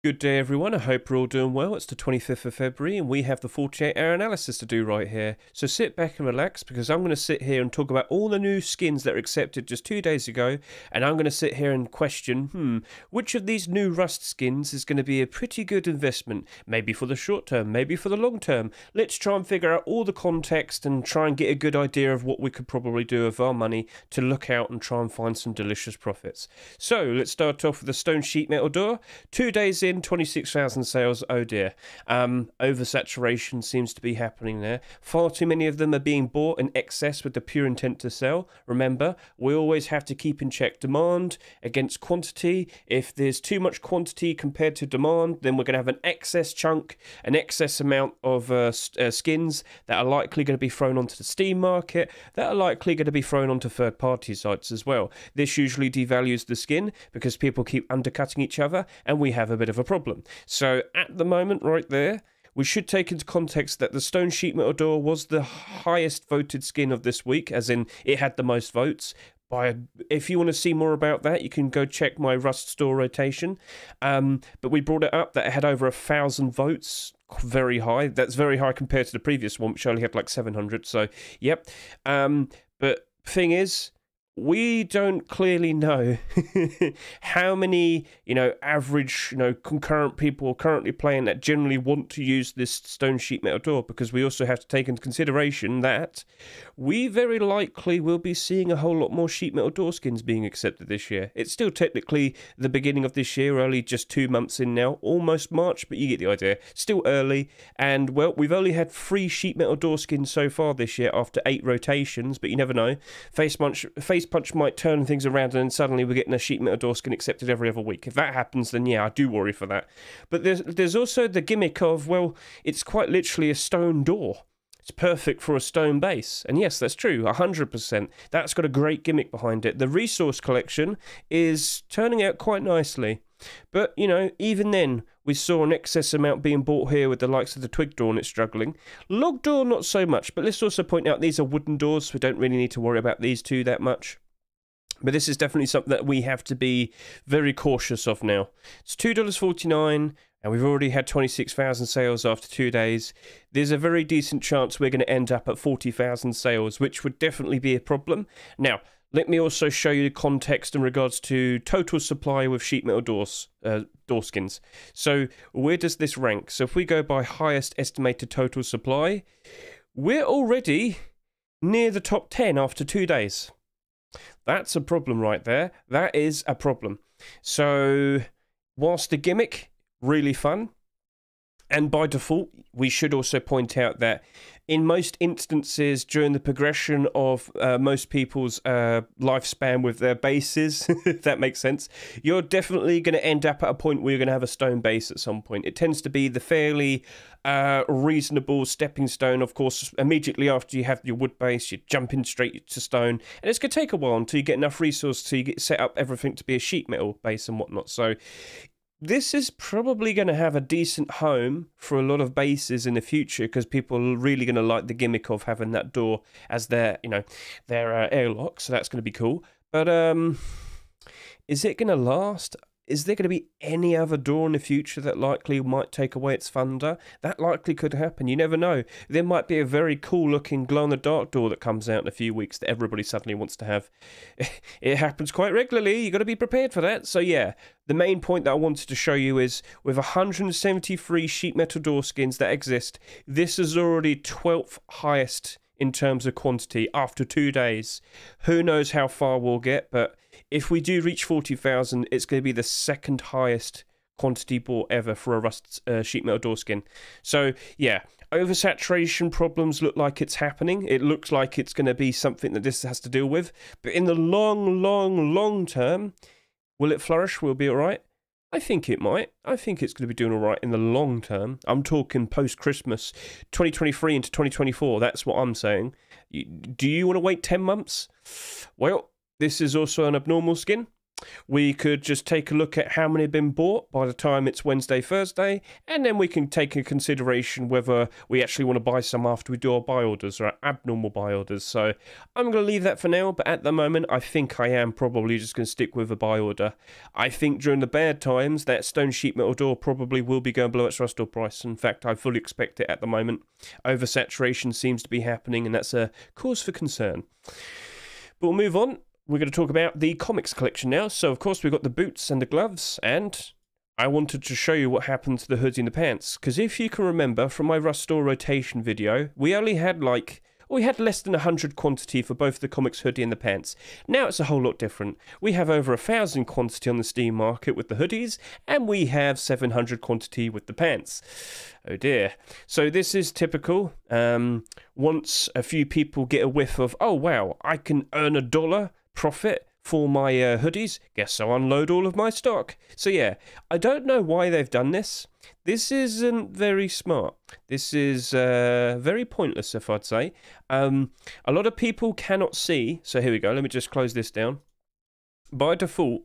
Good day, everyone. I hope you're all doing well. It's the 25th of February, and we have the 48-hour analysis to do right here. So sit back and relax, because I'm going to sit here and talk about all the new skins that were accepted just 2 days ago, and I'm going to sit here and question, which of these new Rust skins is going to be a pretty good investment? Maybe for the short term, maybe for the long term. Let's try and figure out all the context and try and get a good idea of what we could probably do with our money to look out and try and find some delicious profits. So let's start off with the stone sheet metal door. 2 days in, 26,000 sales. Oh dear. Oversaturation seems to be happening there. Far too many of them are being bought in excess with the pure intent to sell. Remember, we always have to keep in check demand against quantity. If there's too much quantity compared to demand, then we're going to have an excess chunk, an excess amount of skins that are likely going to be thrown onto the Steam market, that are likely going to be thrown onto third-party sites as well. This usually devalues the skin because people keep undercutting each other, and we have a bit of a problem. So at the moment right there, we should take into context that the stone sheet metal door was the highest voted skin of this week, as in it had the most votes. If you want to see more about that, you can go check my Rust store rotation. But we brought it up that it had over 1,000 votes. Very high. That's very high compared to the previous one, which only had like 700. So, yep. But thing is, we don't clearly know how many, average, concurrent people currently playing that generally want to use this stone sheet metal door, because we also have to take into consideration that we very likely will be seeing a whole lot more sheet metal door skins being accepted this year. It's still technically the beginning of this year, only just 2 months in now, almost March, but you get the idea. Still early, and well, we've only had 3 sheet metal door skins so far this year after 8 rotations, but you never know. Face Punch might turn things around, and then suddenly we're getting a sheet metal door skin accepted every other week. If that happens, then yeah, I do worry for that. But there's also the gimmick of, well, it's quite literally a stone door. It's perfect for a stone base. And yes, that's true, 100%. That's got a great gimmick behind it. The resource collection is turning out quite nicely. But, even then, we saw an excess amount being bought here with the likes of the twig door, and it's struggling. Log door, not so much. But let's also point out these are wooden doors, so we don't really need to worry about these two that much. But this is definitely something that we have to be very cautious of now. It's $2.49, and we've already had 26,000 sales after 2 days. There's a very decent chance we're going to end up at 40,000 sales, which would definitely be a problem. Now, let me also show you the context in regards to total supply with sheet metal door skins. So where does this rank? So if we go by highest estimated total supply, we're already near the top 10 after 2 days. That's a problem right there. That is a problem. So, whilst the gimmick, really fun, and by default, we should also point out that in most instances during the progression of most people's lifespan with their bases, if that makes sense, you're definitely going to end up at a point where you're going to have a stone base at some point. It tends to be the fairly reasonable stepping stone. Of course, immediately after you have your wood base, you're jumping straight to stone. And it's going to take a while until you get enough resource to get set up everything to be a sheet metal base and whatnot. So this is probably going to have a decent home for a lot of bases in the future, because people are really going to like the gimmick of having that door as their airlock. So that's going to be cool. But is it going to last? Is there going to be any other door in the future that likely might take away its thunder? That likely could happen. You never know. There might be a very cool-looking glow-in-the-dark door that comes out in a few weeks that everybody suddenly wants to have. It happens quite regularly. You've got to be prepared for that. So yeah, the main point that I wanted to show you is, with 173 sheet metal door skins that exist, this is already 12th highest in terms of quantity after 2 days. Who knows how far we'll get, but if we do reach 40,000, it's going to be the second highest quantity bought ever for a Rust sheet metal door skin. So, yeah, oversaturation problems look like it's happening. It looks like it's going to be something that this has to deal with. But in the long term, will it flourish? Will it be all right? I think it might. I think it's going to be doing all right in the long term. I'm talking post-Christmas, 2023 into 2024. That's what I'm saying. Do you want to wait 10 months? Well, this is also an abnormal skin. We could just take a look at how many have been bought by the time it's Wednesday, Thursday, and then we can take into consideration whether we actually want to buy some after we do our buy orders or our abnormal buy orders. So I'm going to leave that for now, but at the moment, I think I am probably just going to stick with a buy order. I think during the bad times, that stone sheet metal door probably will be going below its rust door price. In fact, I fully expect it at the moment. Oversaturation seems to be happening, and that's a cause for concern. But we'll move on. We're going to talk about the comics collection now. So, of course, we've got the boots and the gloves, and I wanted to show you what happened to the hoodie and the pants. Because if you can remember from my rust store rotation video, we only had we had less than 100 quantity for both the comics hoodie and the pants. Now it's a whole lot different. We have over 1,000 quantity on the Steam market with the hoodies, and we have 700 quantity with the pants. Oh dear. So this is typical. Once a few people get a whiff of, oh wow, I can earn $1 profit for my hoodies, guess I'll unload all of my stock. So yeah, I don't know why they've done this. This isn't very smart. This is very pointless, if I'd say. A lot of people cannot see. So here we go. Let me just close this down. By default,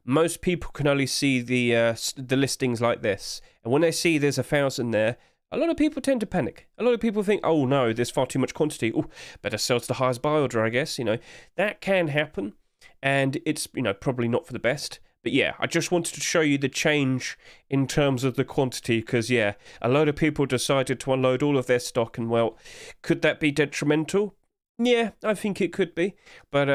most people can only see the listings like this. And when they see there's 1,000 there, a lot of people tend to panic. A lot of people think, oh no, there's far too much quantity. Oh, better sell to the highest buy order, I guess. You know, that can happen. And it's, you know, probably not for the best. But yeah, I just wanted to show you the change in terms of the quantity. Because yeah, a lot of people decided to unload all of their stock. And well, could that be detrimental? Yeah, I think it could be. But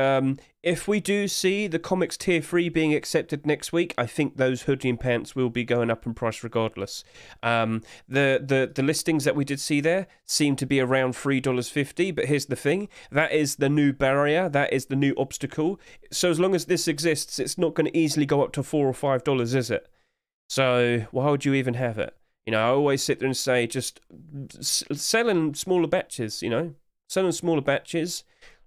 if we do see the comics tier 3 being accepted next week, I think those hoodie and pants will be going up in price regardless. The listings that we did see there seem to be around $3.50, but here's the thing. That is the new barrier. That is the new obstacle. So as long as this exists, it's not going to easily go up to $4 or $5, is it? So why would you even have it? You know, I always sit there and say just sell in smaller batches, you know. Sell in smaller batches,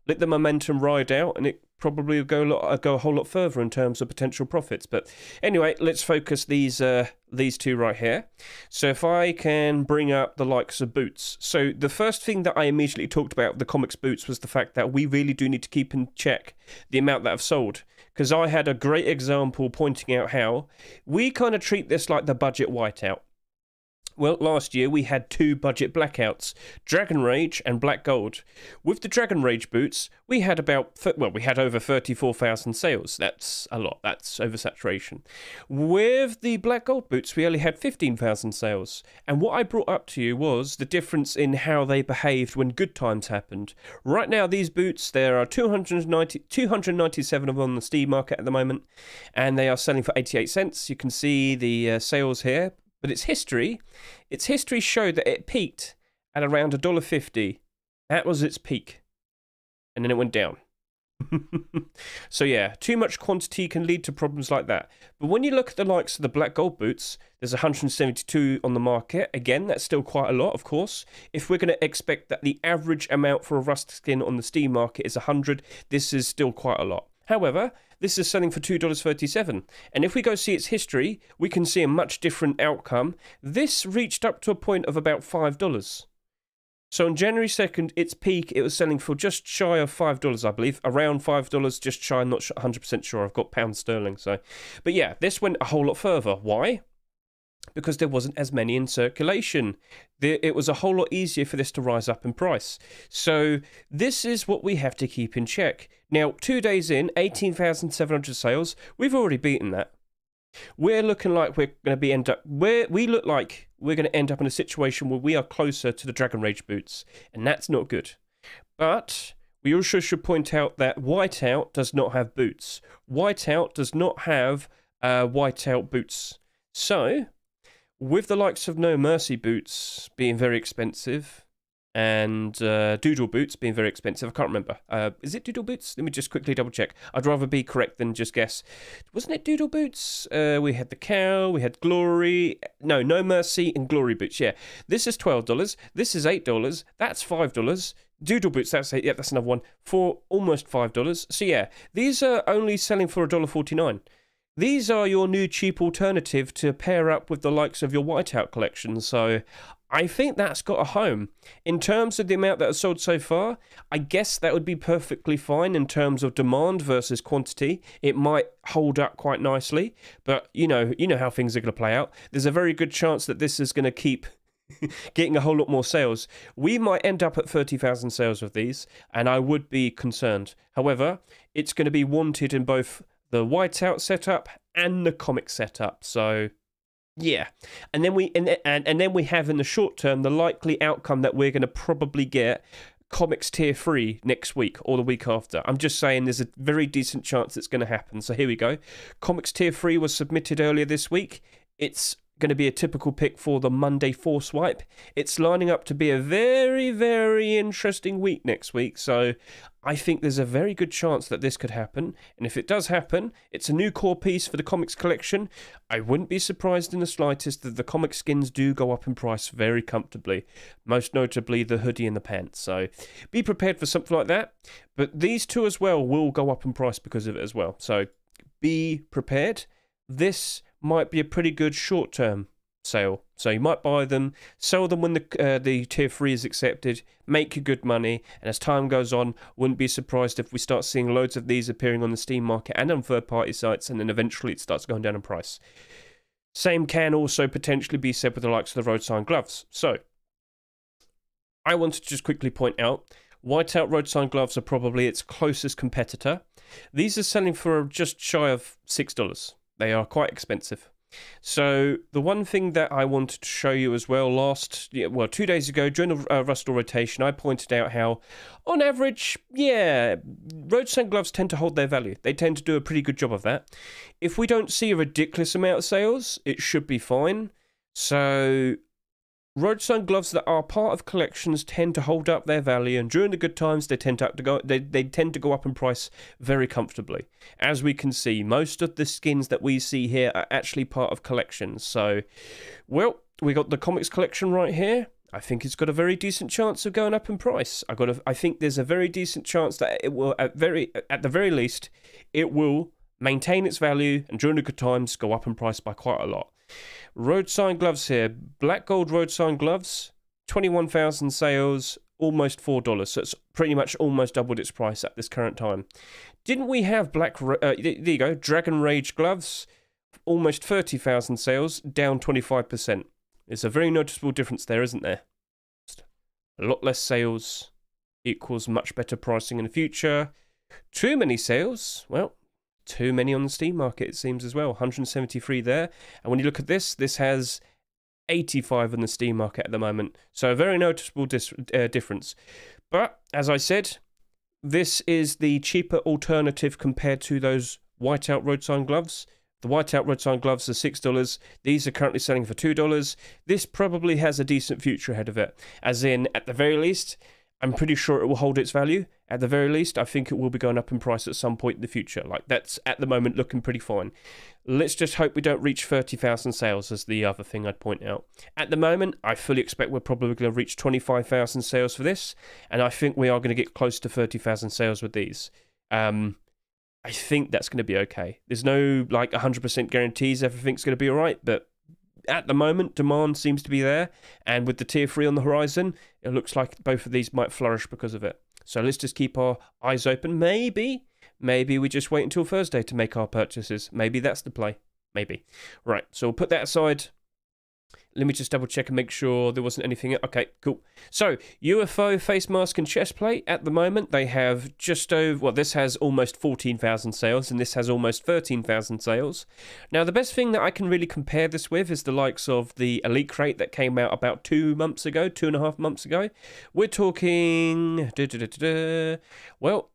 let the momentum ride out, and it probably will go a whole lot further in terms of potential profits. But anyway, let's focus these two right here. So if I can bring up the likes of boots. So the first thing that I immediately talked about with the comics boots was the fact that we really do need to keep in check the amount that I've sold. Because I had a great example pointing out how we kind of treat this like the budget whiteout. Well, last year we had 2 budget blackouts, Dragon Rage and Black Gold. With the Dragon Rage boots, we had we had over 34,000 sales. That's a lot. That's oversaturation. With the Black Gold boots, we only had 15,000 sales. And what I brought up to you was the difference in how they behaved when good times happened. Right now, these boots, there are 297 of them on the Steam market at the moment, and they are selling for 88 cents. You can see the sales here. But its history showed that it peaked at around $1.50. That was its peak. And then it went down. So yeah, too much quantity can lead to problems like that. But when you look at the likes of the Black Gold boots, there's 172 on the market. Again, that's still quite a lot, of course. If we're going to expect that the average amount for a rust skin on the Steam market is 100, this is still quite a lot. However, this is selling for $2.37. And if we go see its history, we can see a much different outcome. This reached up to a point of about $5. So on January 2nd, its peak, it was selling for just shy of $5, I believe. Around $5, just shy, I'm not 100% sure. I've got pound sterling. So, but yeah, this went a whole lot further. Why? Because there wasn't as many in circulation. It was a whole lot easier for this to rise up in price. So this is what we have to keep in check. Now, 2 days in, 18,700 sales. We've already beaten that. We're looking like we're going to end up in a situation where we are closer to the Dragon Rage boots, and that's not good. But we also should point out that Whiteout does not have boots. Whiteout does not have Whiteout boots. So with the likes of No Mercy boots being very expensive and Doodle boots being very expensive, I can't remember. Is it Doodle boots? Let me just quickly double check. I'd rather be correct than just guess. Wasn't it Doodle boots? We had the Cow, we had Glory. No Mercy and Glory boots, yeah. This is $12. This is $8. That's $5. Doodle boots, that's $8. Yeah, that's another one for almost $5. So yeah, these are only selling for $1.49. these are your new cheap alternative to pair up with the likes of your whiteout collection. So I think that's got a home. In terms of the amount that are sold so far, I guess that would be perfectly fine in terms of demand versus quantity. It might hold up quite nicely, but you know how things are going to play out. There's a very good chance that this is going to keep getting a whole lot more sales. We might end up at 30,000 sales with these, and I would be concerned. However, it's going to be wanted in both the whiteout setup and the comic setup. So yeah, and then we then we have in the short term the likely outcome that we're going to probably get comics tier 3 next week or the week after. I'm just saying there's a very decent chance it's going to happen. So here we go. Comics tier 3 was submitted earlier this week. It's going to be a typical pick for the Monday 4 swipe. It's lining up to be a very, very interesting week next week. So I think there's a very good chance that this could happen. And if it does happen, it's a new core piece for the comics collection. I wouldn't be surprised in the slightest that the comic skins do go up in price very comfortably. Most notably the hoodie and the pants. So be prepared for something like that. But these two as well will go up in price because of it as well. So be prepared. This might be a pretty good short-term sale. So you might buy them, sell them when the tier 3 is accepted, make you good money, and as time goes on, wouldn't be surprised if we start seeing loads of these appearing on the Steam market and on third-party sites, and then eventually it starts going down in price. Same can also potentially be said with the likes of the Roadsign gloves. So I want to just quickly point out, whiteout Roadsign gloves are probably its closest competitor. These are selling for just shy of $6. They are quite expensive. So the one thing that I wanted to show you as well 2 days ago during the Rustle rotation, I pointed out how, on average, Roadsign gloves tend to hold their value. They tend to do a pretty good job of that. If we don't see a ridiculous amount of sales, it should be fine. So Roadsign gloves that are part of collections tend to hold up their value, and during the good times they tend to go up in price very comfortably. As we can see, most of the skins that we see here are actually part of collections. So, well, we got the comics collection right here. I think it's got a very decent chance of going up in price. I think there's a very decent chance that it will, at the very least, it will maintain its value, and during the good times go up in price by quite a lot. Roadsign gloves here, black gold Roadsign gloves, 21,000 sales, almost $4, so it's pretty much almost doubled its price at this current time. Didn't we have there you go, Dragon Rage gloves, almost 30,000 sales, down 25%. There's a very noticeable difference there, isn't there? A lot less sales equals much better pricing in the future. Too many sales, well, too many on the Steam market, it seems, as well. 173 there. And when you look at this, this has 85 on the Steam market at the moment. So a very noticeable difference. But, as I said, this is the cheaper alternative compared to those whiteout Roadsign gloves. The whiteout Roadsign gloves are $6. These are currently selling for $2. This probably has a decent future ahead of it. As in, at the very least, I'm pretty sure it will hold its value. At the very least, I think it will be going up in price at some point in the future. Like, that's at the moment looking pretty fine. Let's just hope we don't reach 30,000 sales as the other thing I'd point out. At the moment, I fully expect we're probably going to reach 25,000 sales for this. And I think we are going to get close to 30,000 sales with these. I think that's going to be okay. There's no, 100% guarantees everything's going to be all right, but at the moment, demand seems to be there, and with the tier 3 on the horizon, it looks like both of these might flourish because of it. So let's just keep our eyes open. Maybe we just wait until Thursday to make our purchases. Maybe that's the play. Maybe. Right, so we'll put that aside. Let me just double check and make sure there wasn't anything. Okay, cool. So, UFO face mask and chest plate. At the moment, they have just over, well, this has almost 14,000 sales, and this has almost 13,000 sales. Now, the best thing that I can really compare this with is the likes of the Elite Crate that came out about 2.5 months ago. We're talking, well,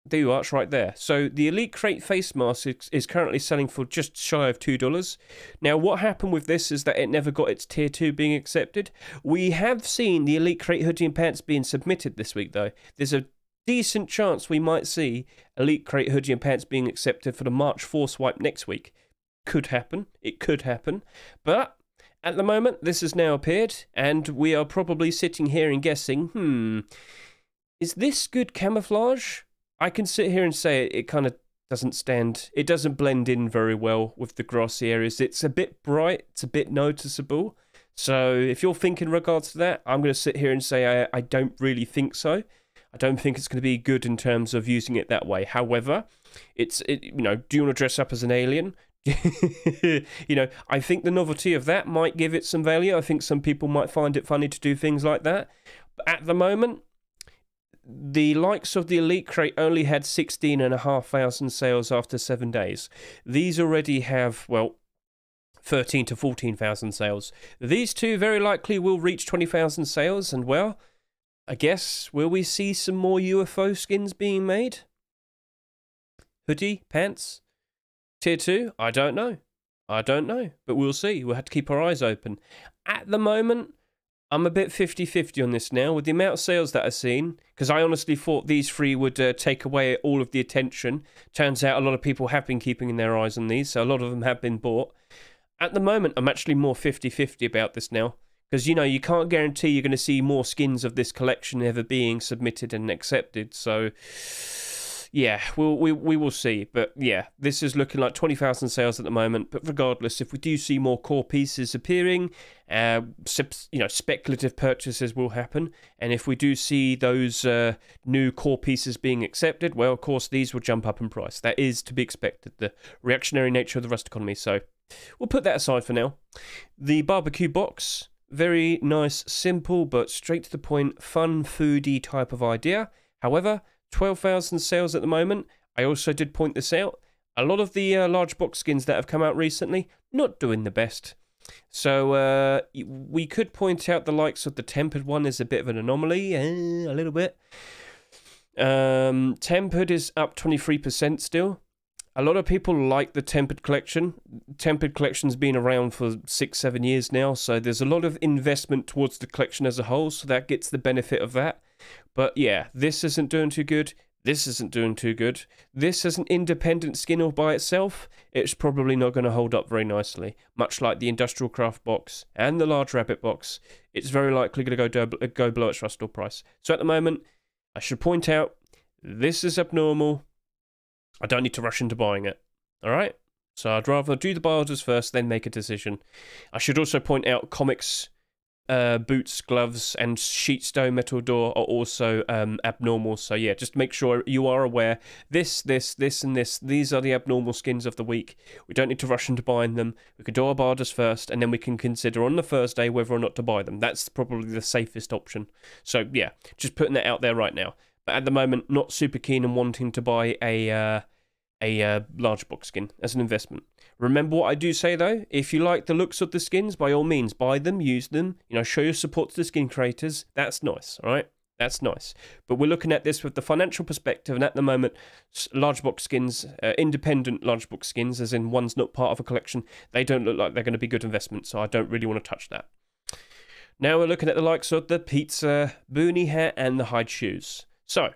there you are, it's right there. So the Elite Crate face mask is currently selling for just shy of $2. Now, what happened with this is that it never got its tier 2 being accepted. We have seen the Elite Crate hoodie and pants being submitted this week, though. There's a decent chance we might see Elite Crate hoodie and pants being accepted for the March 4 swipe next week. Could happen. It could happen. But at the moment, this has now appeared, and we are probably sitting here and guessing, is this good camouflage? I can sit here and say it kind of it doesn't blend in very well with the grassy areas. It's a bit bright, it's a bit noticeable. So if you're thinking in regards to that, I'm going to sit here and say I don't really think so. I don't think it's going to be good in terms of using it that way. However, do you want to dress up as an alien? I think the novelty of that might give it some value. I think some people might find it funny to do things like that. But at the moment, the likes of the Elite Crate only had 16,500 sales after 7 days. These already have, 13 to 14,000 sales. These two very likely will reach 20,000 sales, and I guess, will we see some more UFO skins being made? Hoodie, pants, tier 2? I don't know, but we'll see. We'll have to keep our eyes open. At the moment, I'm a bit 50-50 on this now, with the amount of sales that I've seen, because I honestly thought these three would take away all of the attention. Turns out a lot of people have been keeping their eyes on these, so a lot of them have been bought. At the moment, I'm actually more 50-50 about this now, because, you can't guarantee you're going to see more skins of this collection ever being submitted and accepted, so yeah, we will see. But yeah, this is looking like 20,000 sales at the moment. But regardless, if we do see more core pieces appearing, speculative purchases will happen. And if we do see those new core pieces being accepted, well, of course, these will jump up in price. That is to be expected, the reactionary nature of the Rust economy. So we'll put that aside for now. The BBQ box, very nice, simple, but straight to the point, fun, foodie type of idea. However, 12,000 sales at the moment. I also did point this out. A lot of the large box skins that have come out recently, not doing the best. So we could point out the likes of the tempered one is a bit of an anomaly, a little bit. Tempered is up 23% still. A lot of people like the tempered collection. Tempered collection's been around for 6-7 years now, so there's a lot of investment towards the collection as a whole, so that gets the benefit of that. But yeah, this isn't doing too good. This isn't doing too good. This as an independent skin all by itself, it's probably not going to hold up very nicely. Much like the Industrial Craft box and the Large Rabbit box, it's very likely going to go below its Rust price. So at the moment, I should point out, this is abnormal. I don't need to rush into buying it. Alright? So I'd rather do the buy orders first, then make a decision. I should also point out comics, boots, gloves, and sheet stone metal door are also abnormal. So yeah, just make sure you are aware. This, and this. These are the abnormal skins of the week. We don't need to rush into buying them. We can do our buy orders first, and then we can consider on the Thursday whether or not to buy them. That's probably the safest option. So yeah, just putting that out there right now. But at the moment, not super keen on wanting to buy a large box skin as an investment. Remember what I do say though, if you like the looks of the skins, by all means buy them, use them, show your support to the skin creators. That's nice, alright? That's nice. But we're looking at this with the financial perspective, and at the moment, large box skins, independent large box skins, as in one's not part of a collection, they don't look like they're going to be good investments, so I don't really want to touch that. Now we're looking at the likes of the pizza, Boonie hat, and the Hedge shoes. So,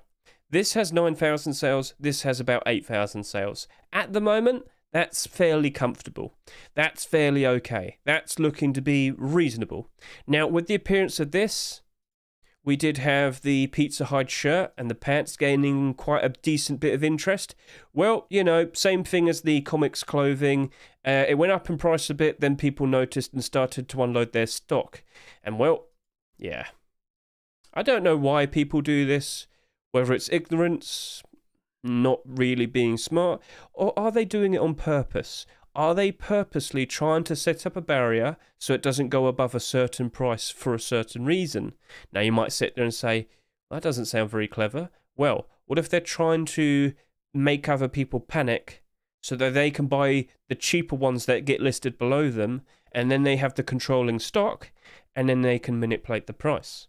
this has 9,000 sales, this has about 8,000 sales. At the moment, that's fairly comfortable. That's fairly okay. That's looking to be reasonable. Now, with the appearance of this, we did have the Pizza Hide shirt and the pants gaining quite a decent bit of interest. Well, same thing as the comics clothing. It went up in price a bit, then people noticed and started to unload their stock. And well, yeah. I don't know why people do this. Whether it's ignorance, not really being smart, or are they doing it on purpose? Are they purposely trying to set up a barrier so it doesn't go above a certain price for a certain reason? Now you might sit there and say, that doesn't sound very clever. Well, what if they're trying to make other people panic so that they can buy the cheaper ones that get listed below them, and then they have the controlling stock, and then they can manipulate the price?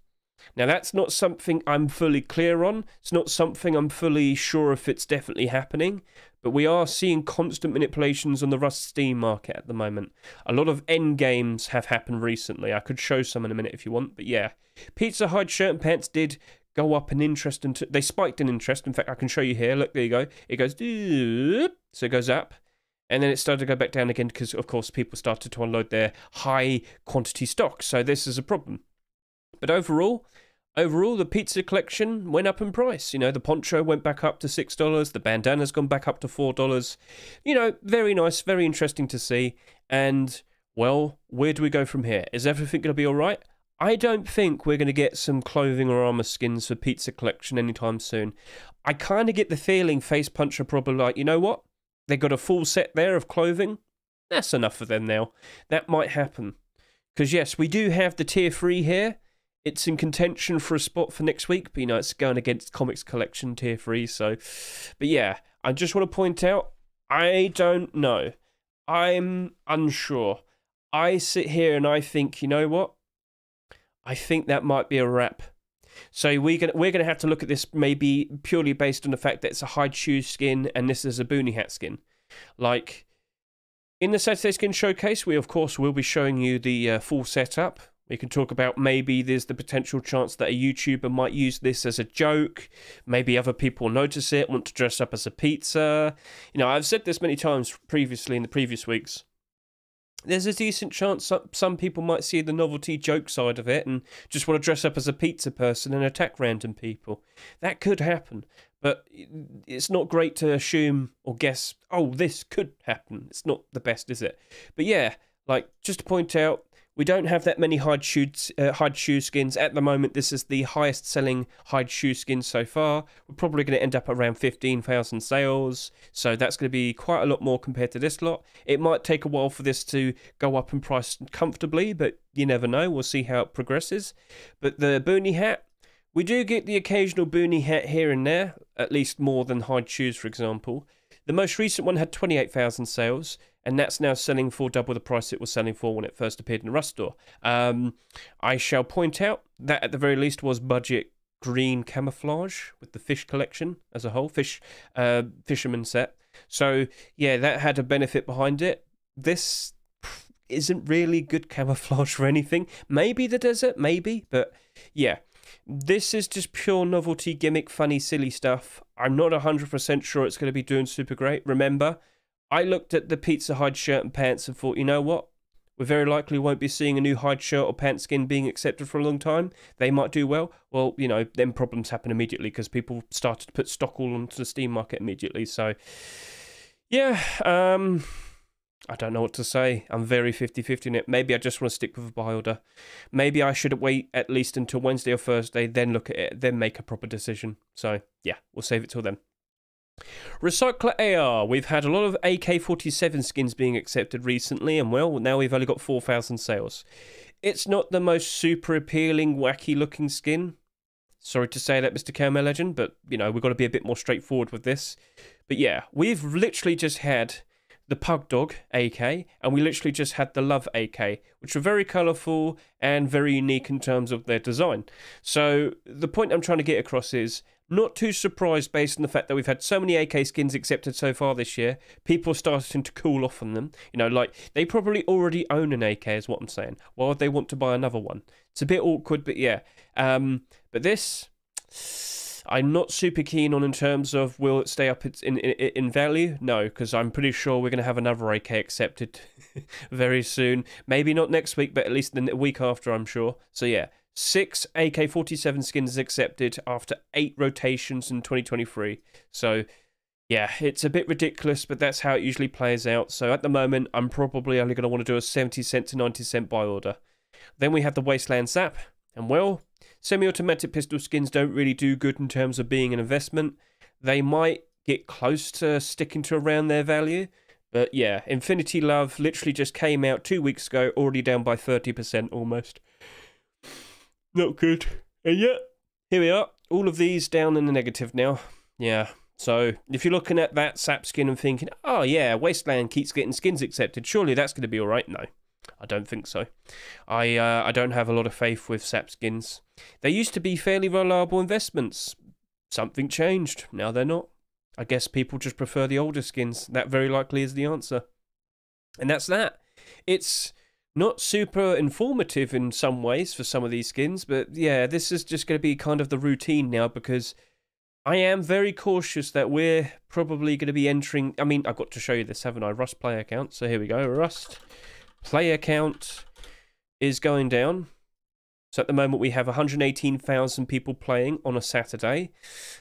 Now, that's not something I'm fully clear on. It's not something I'm fully sure if it's definitely happening. But we are seeing constant manipulations on the Rust Steam market at the moment. A lot of end games have happened recently. I could show some in a minute if you want. But yeah, Pizza Hide shirt and pants did go up in interest. They spiked in interest. In fact, I can show you here. Look, there you go. It goes, so it goes up. And then it started to go back down again because, of course, people started to unload their high quantity stock. So this is a problem. But overall, Overall, the pizza collection went up in price. You know, the poncho went back up to $6. The bandana's gone back up to $4. You know, very nice, very interesting to see. And, well, where do we go from here? Is everything going to be all right? I don't think we're going to get some clothing or armor skins for pizza collection anytime soon. I kind of get the feeling Face Punch are probably like, you know what? They got a full set there of clothing. That's enough for them now. That might happen. Because, yes, we do have the tier 3 here. It's in contention for a spot for next week, but, you know, it's going against Comics Collection tier 3, so... But, yeah, I just want to point out, I don't know. I'm unsure. I sit here and I think, you know what? I think that might be a wrap. So we're gonna have to look at this maybe purely based on the fact that it's a hide shoe skin and this is a Boonie hat skin. Like, in the Saturday Skin Showcase, we, of course, will be showing you the full setup. We can talk about maybe there's the potential chance that a YouTuber might use this as a joke. Maybe other people notice it, want to dress up as a pizza. You know, I've said this many times previously in the previous weeks. There's a decent chance some people might see the novelty joke side of it and just want to dress up as a pizza person and attack random people. That could happen. But it's not great to assume or guess, oh, this could happen. It's not the best, is it? But yeah, like, just to point out, we don't have that many hide shoe skins. At the moment, this is the highest selling hide shoe skin so far. We're probably going to end up around 15,000 sales. So that's going to be quite a lot more compared to this lot. It might take a while for this to go up in price comfortably, but you never know. We'll see how it progresses. But the Boonie hat, we do get the occasional Boonie hat here and there, at least more than hide shoes, for example. The most recent one had 28,000 sales, and that's now selling for double the price it was selling for when it first appeared in the Rust store. I shall point out that at the very least was budget green camouflage with the fish collection as a whole, fisherman set. So yeah, that had a benefit behind it. This isn't really good camouflage for anything. Maybe the desert, maybe, but yeah. This is just pure novelty, gimmick, funny, silly stuff. I'm not 100% sure it's going to be doing super great. Remember, I looked at the Pizza Hide shirt and pants and thought, you know what? We very likely won't be seeing a new hide shirt or pants skin being accepted for a long time. They might do well. Well, you know, then problems happen immediately because people started to put stock all onto the Steam market immediately. So, yeah, I don't know what to say. I'm very 50-50 in it. Maybe I just want to stick with a buy order. Maybe I should wait at least until Wednesday or Thursday, then look at it, then make a proper decision. So, yeah, we'll save it till then. Recycler AR. We've had a lot of AK-47 skins being accepted recently, and well, now we've only got 4,000 sales. It's not the most super appealing, wacky-looking skin. Sorry to say that, Mr. Caramel Legend, but, you know, we've got to be a bit more straightforward with this. But yeah, we've literally just had the Pug Dog AK, and we literally just had the Love AK, which were very colourful and very unique in terms of their design. So the point I'm trying to get across is, not too surprised based on the fact that we've had so many AK skins accepted so far this year. People are starting to cool off on them. You know, like, they probably already own an AK is what I'm saying. Why would they want to buy another one? It's a bit awkward, but yeah. But this, I'm not super keen on in terms of will it stay up in value? No, because I'm pretty sure we're going to have another AK accepted very soon. Maybe not next week, but at least the week after, I'm sure. So yeah. 6 AK-47 skins accepted after 8 rotations in 2023. So, yeah, it's a bit ridiculous, but that's how it usually plays out. So, at the moment, I'm probably only going to want to do a 70 cent to 90 cent buy order. Then we have the Wasteland SAP. And, well, semi-automatic pistol skins don't really do good in terms of being an investment. They might get close to sticking to around their value. But, yeah, Infinity Love literally just came out 2 weeks ago, already down by 30% almost. Not good. And yet, here we are. All of these down in the negative now. Yeah. So, if you're looking at that SAP skin and thinking, oh yeah, Wasteland keeps getting skins accepted, surely that's going to be alright. No, I don't think so. I don't have a lot of faith with SAP skins. They used to be fairly reliable investments. Something changed. Now they're not. I guess people just prefer the older skins. That very likely is the answer. And that's that. It's not super informative in some ways for some of these skins, but yeah, this is just going to be kind of the routine now because I am very cautious that we're probably going to be entering... I mean, I've got to show you this, haven't I? Rust player account. So here we go. Rust player count is going down. So at the moment we have 118,000 people playing on a Saturday.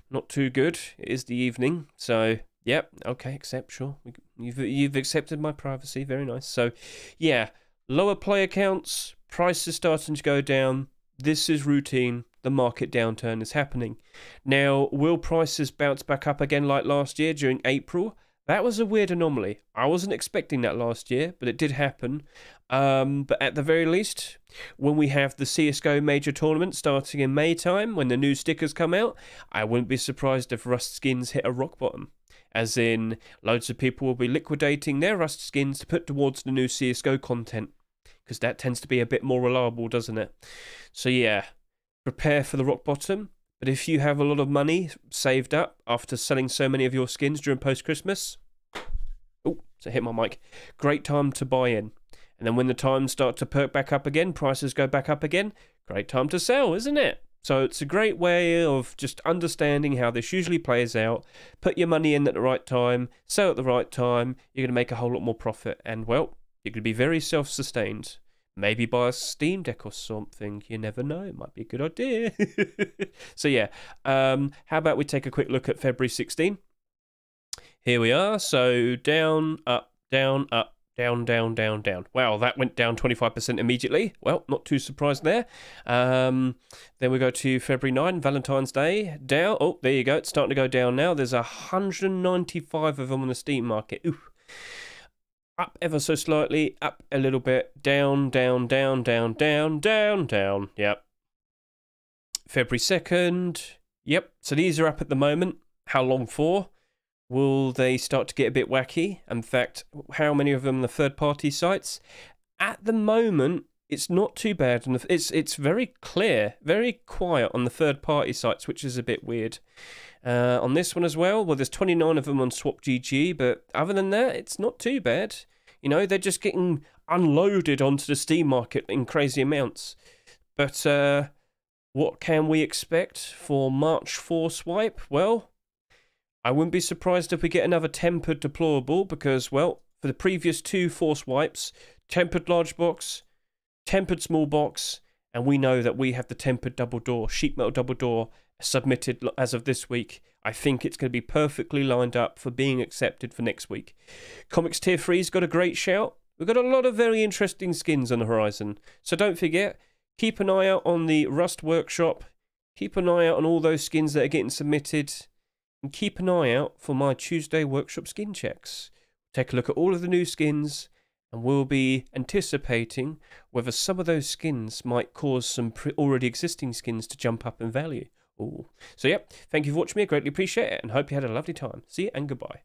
Not too good. It is the evening. So, yep, okay, accept, sure. You've accepted my privacy. Very nice. So, yeah, lower player counts, prices starting to go down. This is routine. The market downturn is happening. Now, will prices bounce back up again like last year during April? That was a weird anomaly. I wasn't expecting that last year, but it did happen. But at the very least, when we have the CSGO major tournament starting in May time, when the new stickers come out, I wouldn't be surprised if Rust skins hit a rock bottom. As in, loads of people will be liquidating their Rust skins to put towards the new CSGO content. Because that tends to be a bit more reliable, doesn't it? So yeah, prepare for the rock bottom. But if you have a lot of money saved up after selling so many of your skins during post-Christmas, oh, so hit my mic, great time to buy in. And then when the times start to perk back up again, prices go back up again, great time to sell, isn't it? So it's a great way of just understanding how this usually plays out. Put your money in at the right time, sell at the right time, you're going to make a whole lot more profit. And, well, you're going to be very self-sustained. Maybe buy a Steam Deck or something. You never know. It might be a good idea. So, yeah. How about we take a quick look at February 16? Here we are. So, down, up, down, up, down, down, down, down. Wow, that went down 25% immediately. Well, not too surprised there. Then we go to February 9, Valentine's Day. Down. Oh, there you go. It's starting to go down now. There's 195 of them on the Steam market. Ooh. Up ever so slightly, up a little bit, down, down, down, down, down, down, down. Yep. February 2nd. Yep. So these are up at the moment. How long for? Will they start to get a bit wacky? In fact, how many of them are the third-party sites? At the moment, it's not too bad. And it's very clear, very quiet on the third-party sites, which is a bit weird. On this one as well, there's 29 of them on SwapGG, but other than that, it's not too bad. You know, they're just getting unloaded onto the Steam market in crazy amounts. But what can we expect for March 4 swipe? Well, I wouldn't be surprised if we get another tempered deplorable because, well, for the previous 2 force wipes, tempered large box, tempered small box, and we know that we have the tempered double door, sheet metal double door, submitted as of this week. I think it's going to be perfectly lined up for being accepted for next week. Comics Tier 3's got a great shout. We've got a lot of very interesting skins on the horizon. So don't forget, keep an eye out on the Rust Workshop. Keep an eye out on all those skins that are getting submitted. And keep an eye out for my Tuesday Workshop skin checks. Take a look at all of the new skins. And we'll be anticipating whether some of those skins might cause some already existing skins to jump up in value. Ooh. So, yep, thank you for watching me. I greatly appreciate it and hope you had a lovely time. See you and goodbye.